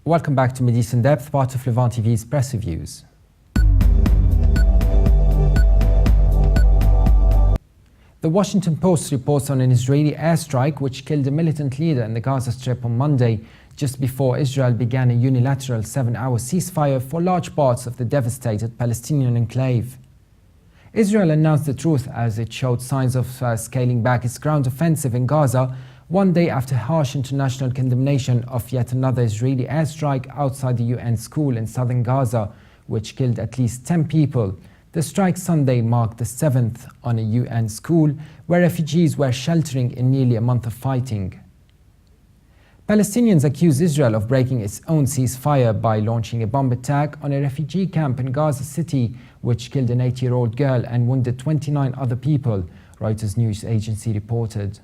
Welcome back to MidEast in Depth, part of Levant TV's Press Reviews. The Washington Post reports on an Israeli airstrike which killed a militant leader in the Gaza Strip on Monday, just before Israel began a unilateral 7-hour ceasefire for large parts of the devastated Palestinian enclave. Israel announced the truth as it showed signs of scaling back its ground offensive in Gaza, one day after harsh international condemnation of yet another Israeli airstrike outside the UN school in southern Gaza, which killed at least 10 people. The strike Sunday marked the 7th on a UN school where refugees were sheltering in nearly a month of fighting. Palestinians accuse Israel of breaking its own ceasefire by launching a bomb attack on a refugee camp in Gaza City, which killed an 8-year-old girl and wounded 29 other people, Reuters news agency reported.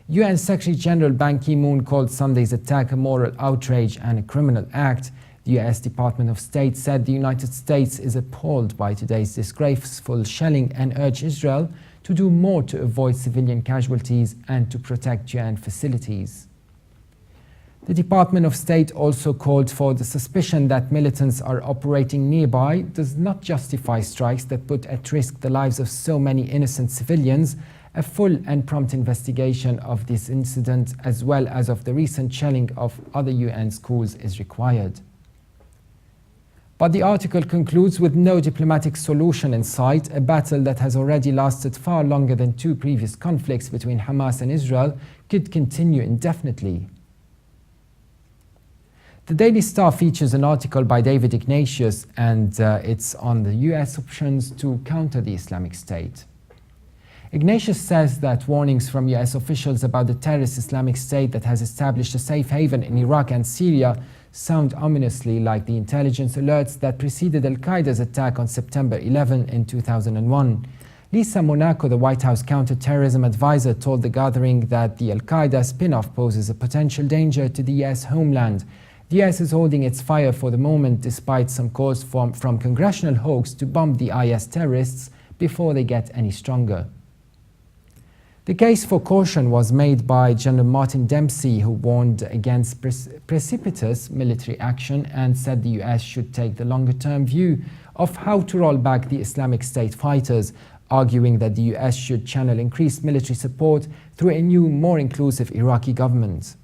UN Secretary General Ban Ki-moon called Sunday's attack a moral outrage and a criminal act. The US Department of State said the United States is appalled by today's disgraceful shelling and urged Israel to do more to avoid civilian casualties and to protect UN facilities. The Department of State also called for the suspicion that militants are operating nearby does not justify strikes that put at risk the lives of so many innocent civilians. A full and prompt investigation of this incident, as well as of the recent shelling of other UN schools, is required. But the article concludes with no diplomatic solution in sight, a battle that has already lasted far longer than 2 previous conflicts between Hamas and Israel could continue indefinitely. The Daily Star features an article by David Ignatius, and it's on the US options to counter the Islamic State. Ignatius says that warnings from US officials about the terrorist Islamic State that has established a safe haven in Iraq and Syria sound ominously like the intelligence alerts that preceded Al-Qaeda's attack on September 11 in 2001. Lisa Monaco, the White House counter-terrorism advisor, told the gathering that the Al-Qaeda spin-off poses a potential danger to the US homeland. The US is holding its fire for the moment despite some calls from congressional hawks to bomb the IS terrorists before they get any stronger. The case for caution was made by General Martin Dempsey, who warned against precipitous military action and said the US should take the longer-term view of how to roll back the Islamic State fighters, arguing that the US should channel increased military support through a new, more inclusive Iraqi government.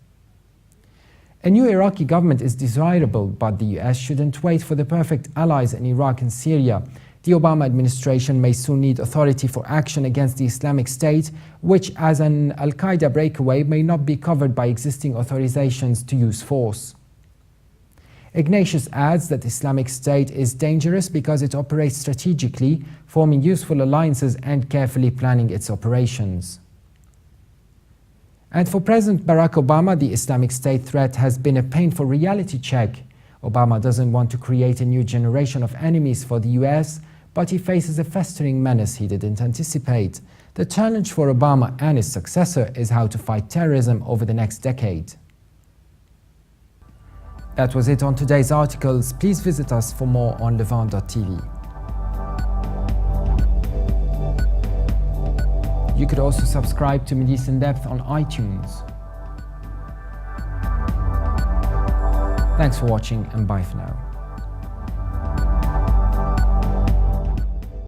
A new Iraqi government is desirable, but the US shouldn't wait for the perfect allies in Iraq and Syria. The Obama administration may soon need authority for action against the Islamic State, which as an Al-Qaeda breakaway may not be covered by existing authorizations to use force. Ignatius adds that Islamic State is dangerous because it operates strategically, forming useful alliances and carefully planning its operations. And for President Barack Obama, the Islamic State threat has been a painful reality check. Obama doesn't want to create a new generation of enemies for the US, but he faces a festering menace he didn't anticipate. The challenge for Obama and his successor is how to fight terrorism over the next decade. That was it on today's articles. Please visit us for more on levant.tv. You could also subscribe to MidEast in Depth on iTunes. Thanks for watching and bye for now.